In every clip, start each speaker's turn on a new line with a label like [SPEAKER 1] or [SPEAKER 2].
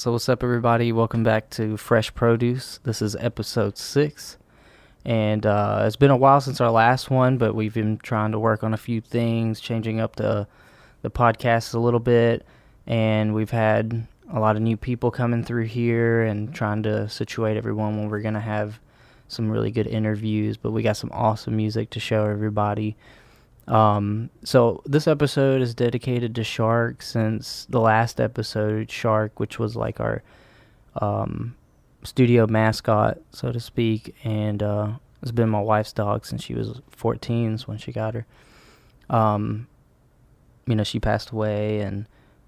[SPEAKER 1] So what's up, everybody? Welcome back to Fresh Produce. This is episode 6. And it's been a while since our last one, but we've been trying to work on a few things, changing up the podcast a little bit. And we've had a lot of new people coming through here and trying to situate everyone when we're going to have some really good interviews. But we got some awesome music to show everybody. So this episode is dedicated to Shark, since the last episode, Shark, which was like our studio mascot, so to speak, and it's been my wife's dog since she was 14 when she got her. She passed away, and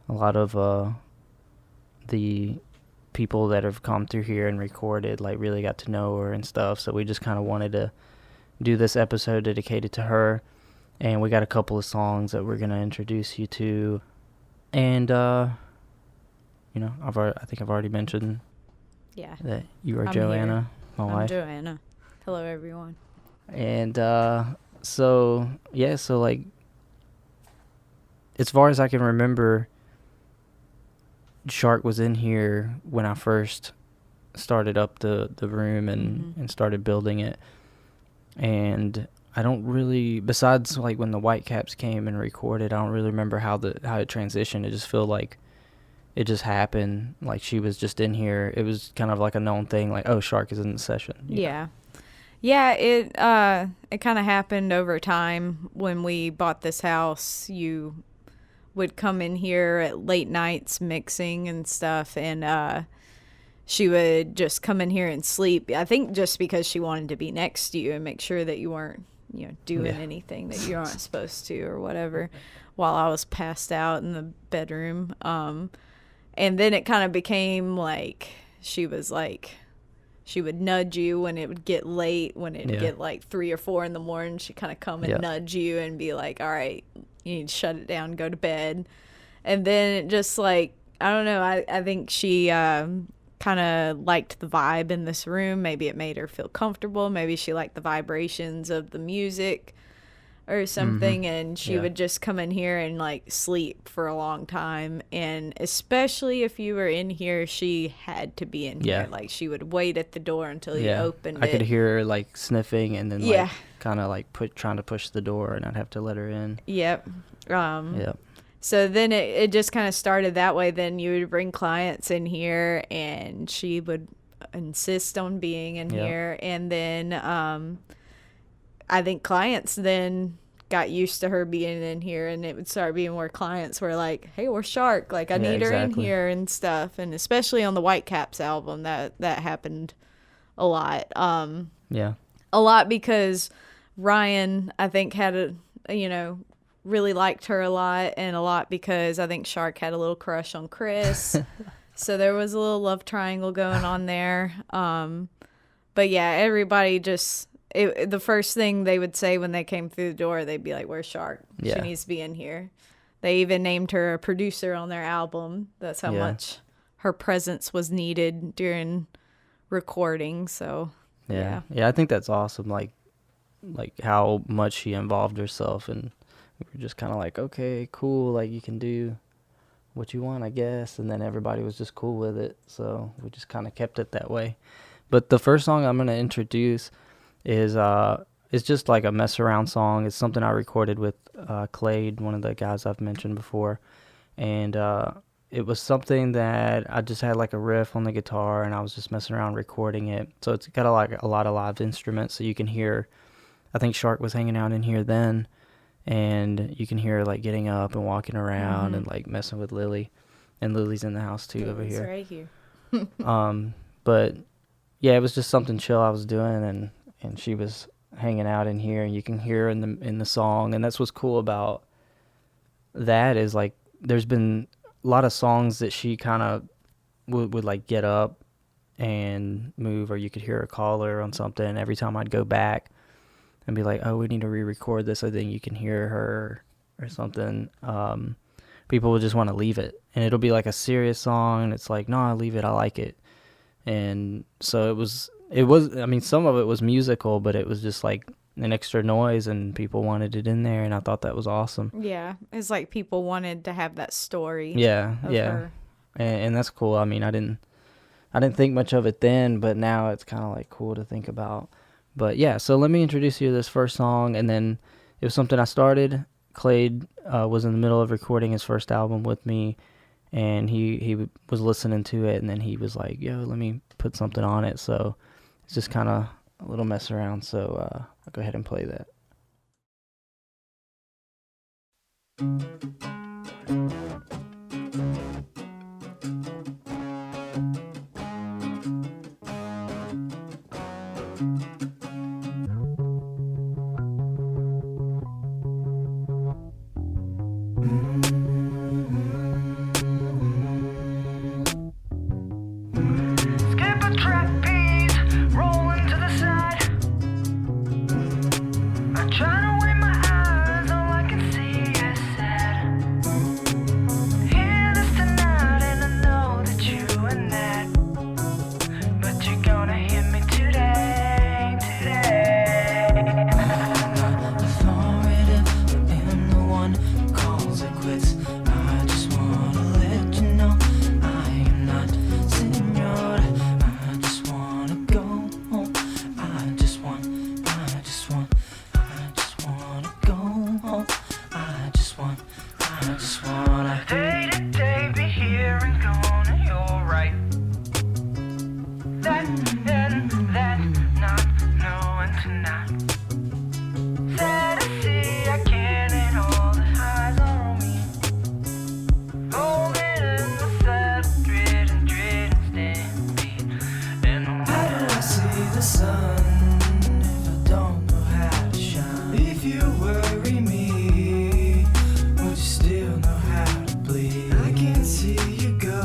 [SPEAKER 1] a lot of the people that have come through here and recorded really got to know her and stuff, so we just kind of wanted to do this episode dedicated to her. And we got a couple of songs that we're going to introduce you to. And, I think I've already mentioned that you are Joanna, my wife.
[SPEAKER 2] I'm Joanna. Hello, everyone.
[SPEAKER 1] And so as far as I can remember, Shark was in here when I first started up the room and started building it. And I don't really, besides when the Whyte Caps came and recorded, I don't really remember how it transitioned. It just felt like it just happened. Like she was just in here. It was kind of like a known thing. Like, oh, Shark is in the session.
[SPEAKER 2] Yeah. Yeah, it kind of happened over time. When we bought this house, you would come in here at late nights mixing and stuff, and she would just come in here and sleep. I think just because she wanted to be next to you and make sure that you weren't doing anything that you aren't supposed to or whatever, while I was passed out in the bedroom. And then it kind of became like she would nudge you when it would get late, when it would get 3 or 4 in the morning. She'd kind of come and nudge you and be like, all right, you need to shut it down, go to bed. And then it just I don't know, I think she kind of liked the vibe in this room. Maybe it made her feel comfortable. Maybe she liked the vibrations of the music or something. And she would just come in here and sleep for a long time. And especially if you were in here, she had to be in here. She would wait at the door until you opened it.
[SPEAKER 1] I could hear her sniffing and then kind of trying to push the door, and I'd have to let her in.
[SPEAKER 2] Yep. So then it just kind of started that way. Then you would bring clients in here, and she would insist on being in here. And then I think clients then got used to her being in here, and it would start being where clients were like, hey, we're Shark. I need her in here and stuff. And especially on the Whyte Caps album, that happened a lot. A lot because Ryan, I think, had really liked her a lot, and a lot because I think Shark had a little crush on Chris. So there was a little love triangle going on there. But yeah, everybody just, the first thing they would say when they came through the door, they'd be like, where's Shark? She needs to be in here. They even named her a producer on their album. That's how much her presence was needed during recording. So
[SPEAKER 1] yeah, I think that's awesome. Like how much she involved herself, and we were just kind of like, okay, cool, you can do what you want, I guess. And then everybody was just cool with it, so we just kind of kept it that way. But the first song I'm going to introduce is it's just a mess around song. It's something I recorded with Clade, one of the guys I've mentioned before. And it was something that I just had a riff on the guitar, and I was just messing around recording it. So it's got a lot of live instruments, so you can hear, I think Shark was hanging out in here then. And you can hear her getting up and walking around and messing with Lily, and Lily's in the house too. Over here.
[SPEAKER 2] Right here.
[SPEAKER 1] But yeah, it was just something chill I was doing, and she was hanging out in here, and you can hear her in the song. And that's what's cool about that is there's been a lot of songs that she kind of would get up and move, or you could hear her call her on something. Every time I'd go back and be like, oh, we need to re-record this, so then you can hear her or something. People will just want to leave it, and it'll be a serious song, and it's no, leave it, I like it. And so it was, I mean, some of it was musical, but it was just an extra noise, and people wanted it in there, and I thought that was awesome.
[SPEAKER 2] Yeah, it's people wanted to have that story.
[SPEAKER 1] Yeah,
[SPEAKER 2] of her
[SPEAKER 1] and that's cool. I mean, I didn't think much of it then, but now it's kind of like cool to think about. But yeah, so let me introduce you to this first song, and then it was something I started. Clade was in the middle of recording his first album with me, and he was listening to it, and then he was like, "Yo, let me put something on it." So it's just kind of a little mess around. So I'll go ahead and play that.
[SPEAKER 3] Skip a trapeze, rolling to the side. I try to wave my eyes, all I can see is sad. Hear this tonight, and I know that you and that. But you're gonna hit me today, today. I'm not authoritative, I am the one who calls it quits. I just wanna let you know I am not senora. I just wanna go home. I just wanna go home. I just wanna day to day be here and gone, and you're right. That and that, not knowing tonight. Sad to see I can't, and all the highs are on me. Holding in the sad dread and stampede. And how do I see the sun if I don't know how to shine? If you worry me, would you still know how to bleed? I can't see you go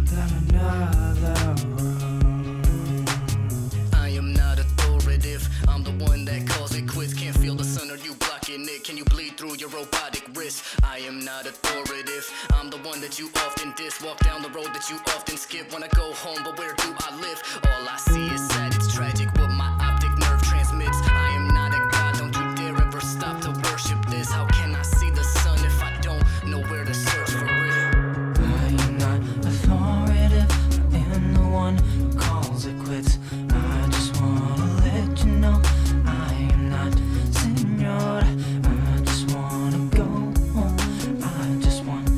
[SPEAKER 3] down another road.
[SPEAKER 4] I am not authoritative, I'm the one that calls it quits. Can't feel the sun, are you blocking it? Can you bleed through your robotic wrist? I am not authoritative, I'm the one that you often diss. Walk down the road that you often skip. When I go home, but where do I live? All I see is sad, it's tragic what my optic nerve transmits. I am not a god, don't you dare ever stop to worship this. How can I see the sun if I don't know where to search for it?
[SPEAKER 3] I am not authoritative, I am the one who calls it quits. I just wanna let you know I am not senora. I just wanna go home. I just wanna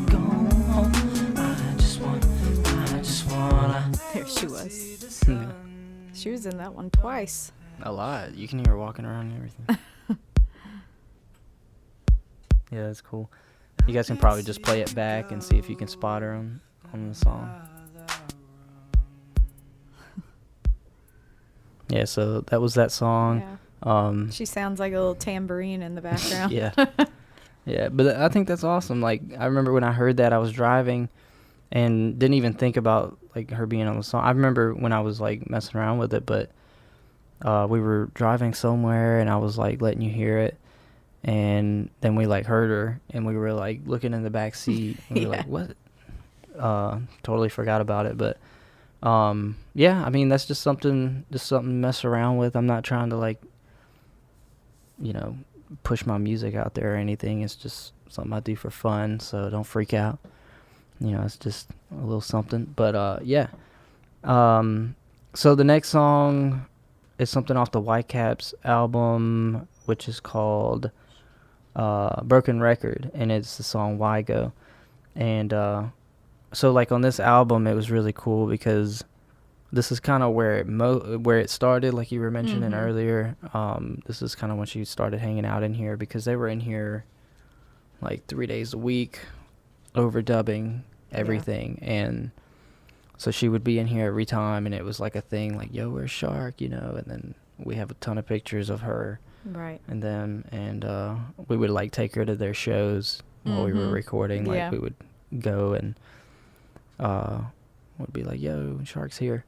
[SPEAKER 3] go home. I just wanna
[SPEAKER 2] There she was.
[SPEAKER 3] see the sun.
[SPEAKER 2] She was in that one twice.
[SPEAKER 1] A lot. You can hear her walking around and everything. Yeah, that's cool. You guys can probably just play it back and see if you can spot her on the song. Yeah, so that was that song.
[SPEAKER 2] Yeah. She sounds like a little tambourine in the background.
[SPEAKER 1] Yeah. Yeah, but I think that's awesome. Like, I remember when I heard that, I was driving and didn't even think about, like, her being on the song. I remember when I was, like, messing around with it, but we were driving somewhere, and I was, like, letting you hear it. And then we, like, heard her, and we were, like, looking in the back seat. And we were like, what? Totally forgot about it. But, yeah, I mean, that's just something to mess around with. I'm not trying to, like, you know, push my music out there or anything. It's just something I do for fun, so don't freak out. You know, it's just a little something. But yeah. So the next song is something off the Whyte Caps album, which is called Broken Record, and it's the song Why Go. And so like on this album, it was really cool because this is kind of where it started, like you were mentioning earlier. This is kind of when she started hanging out in here, because they were in here like 3 days a week overdubbing everything. And so she would be in here every time, and it was like a thing, like, yo, where's Shark, you know? And then we have a ton of pictures of her
[SPEAKER 2] Right.
[SPEAKER 1] and them, and we would like take her to their shows while we were recording. Like,
[SPEAKER 2] Yeah.
[SPEAKER 1] we would go and would be like, yo, Shark's here.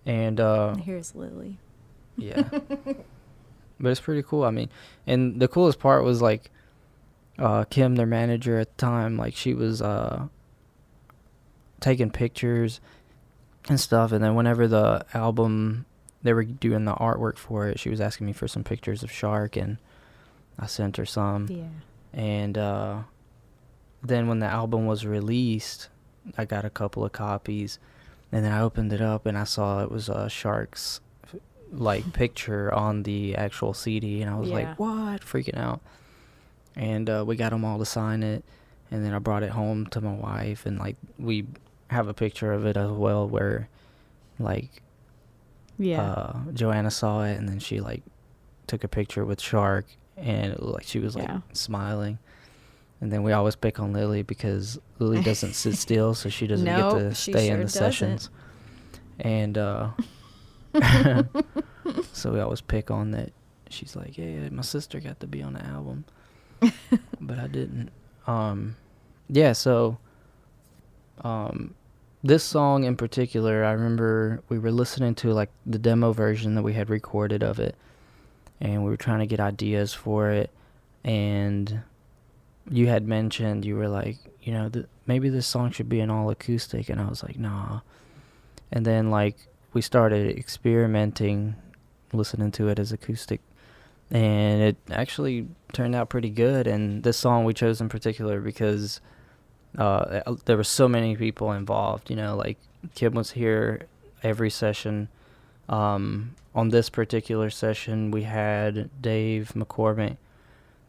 [SPEAKER 1] And
[SPEAKER 2] Here's Lily.
[SPEAKER 1] yeah. But it's pretty cool. I mean, and the coolest part was, like, Kim, their manager at the time, like, she was taking pictures and stuff, and then whenever the album, they were doing the artwork for it, she was asking me for some pictures of Shark, and I sent her some.
[SPEAKER 2] Yeah.
[SPEAKER 1] And then when the album was released, I got a couple of copies, and then I opened it up and I saw it was Shark's like picture on the actual CD, and I was
[SPEAKER 2] Yeah.
[SPEAKER 1] like, what? Freaking out. And we got them all to sign it, and then I brought it home to my wife, and like we have a picture of it as well where like Joanna saw it, and then she like took a picture with Shark, and it looked like she was like smiling. And then we always pick on Lily because Lily doesn't sit still, so she doesn't get to stay in the sessions. And so we always pick on that. She's like, yeah, my sister got to be on the album, but I didn't. This song in particular, I remember we were listening to like the demo version that we had recorded of it, and we were trying to get ideas for it, and you had mentioned, you were like, you know, maybe this song should be an all acoustic, and I was like, nah. And then like we started experimenting, listening to it as acoustic, and it actually turned out pretty good. And this song we chose in particular because there were so many people involved, you know, like Kim was here every session. On this particular session we had Dave McCormick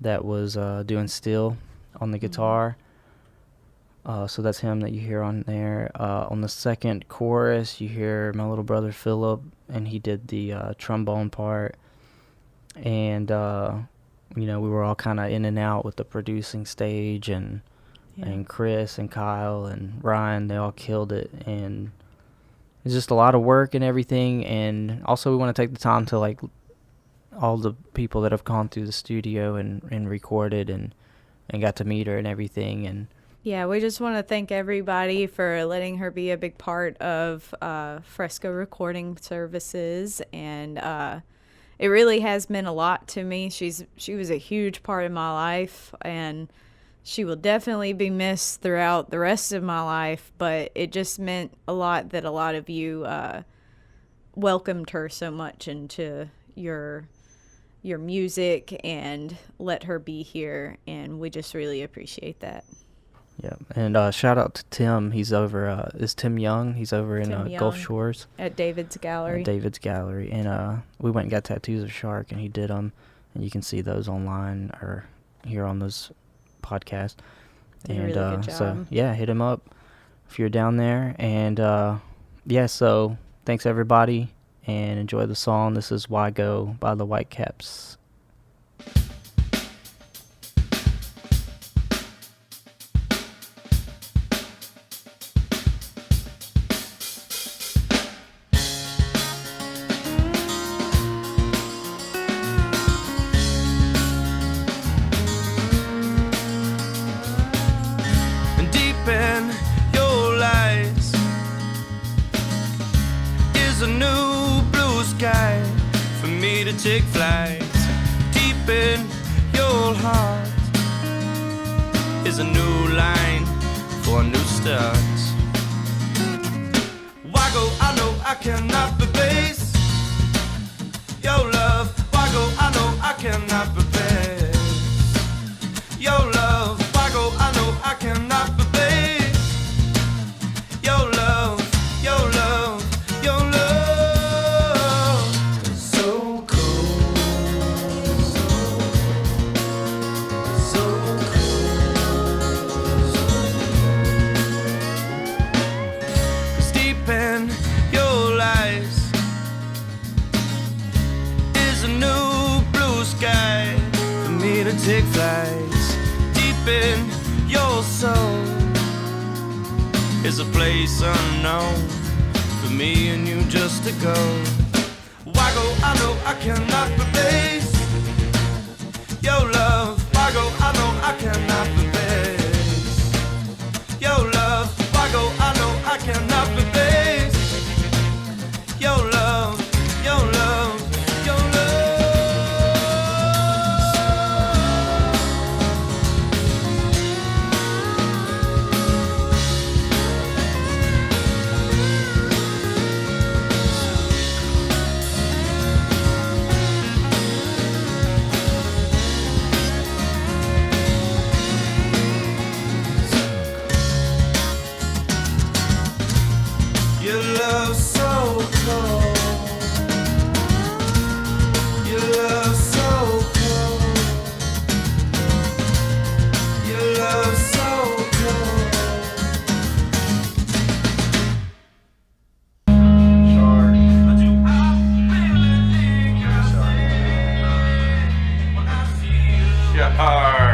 [SPEAKER 1] that was doing steel on the guitar. So that's him that you hear on there. On the second chorus you hear my little brother Philip, and he did the trombone part. And you know, we were all kind of in and out with the producing stage, and Chris and Kyle and Ryan, they all killed it, and it's just a lot of work and everything. And also we want to take the time to like all the people that have gone through the studio and recorded and got to meet her and everything. And
[SPEAKER 2] yeah, we just want to thank everybody for letting her be a big part of Fresco Recording Services, and it really has meant a lot to me. She was a huge part of my life, and she will definitely be missed throughout the rest of my life, but it just meant a lot that a lot of you welcomed her so much into your music and let her be here, and we just really appreciate that.
[SPEAKER 1] yeah, and shout out to Tim. He's over is Tim Young. He's over in Gulf Shores
[SPEAKER 2] At David's Gallery.
[SPEAKER 1] And we went and got tattoos of Shark, and he did them, and you can see those online or here on this podcast.
[SPEAKER 2] Did a
[SPEAKER 1] And
[SPEAKER 2] really good job.
[SPEAKER 1] so yeah, hit him up if you're down there. And so thanks everybody, and enjoy the song. This is Why Go by the Whyte Caps.
[SPEAKER 5] Deep in your lies is a new blue sky for me to take flight. Deep in your heart is a new line for a new start. Why go? I know I cannot replace your love. Why go? I know I cannot replace your love. Why go? I know I cannot replace your love, your love, your love. So cold, so cold. 'Cause deep in your lies is a new blue sky for me to take flight. Deep in your soul is a place unknown for me and you just to go. Why go? I know I cannot replace your love. Why go? I know I cannot replace your love. Why go? I know I cannot replace your love, your love, your love.
[SPEAKER 6] Yeah.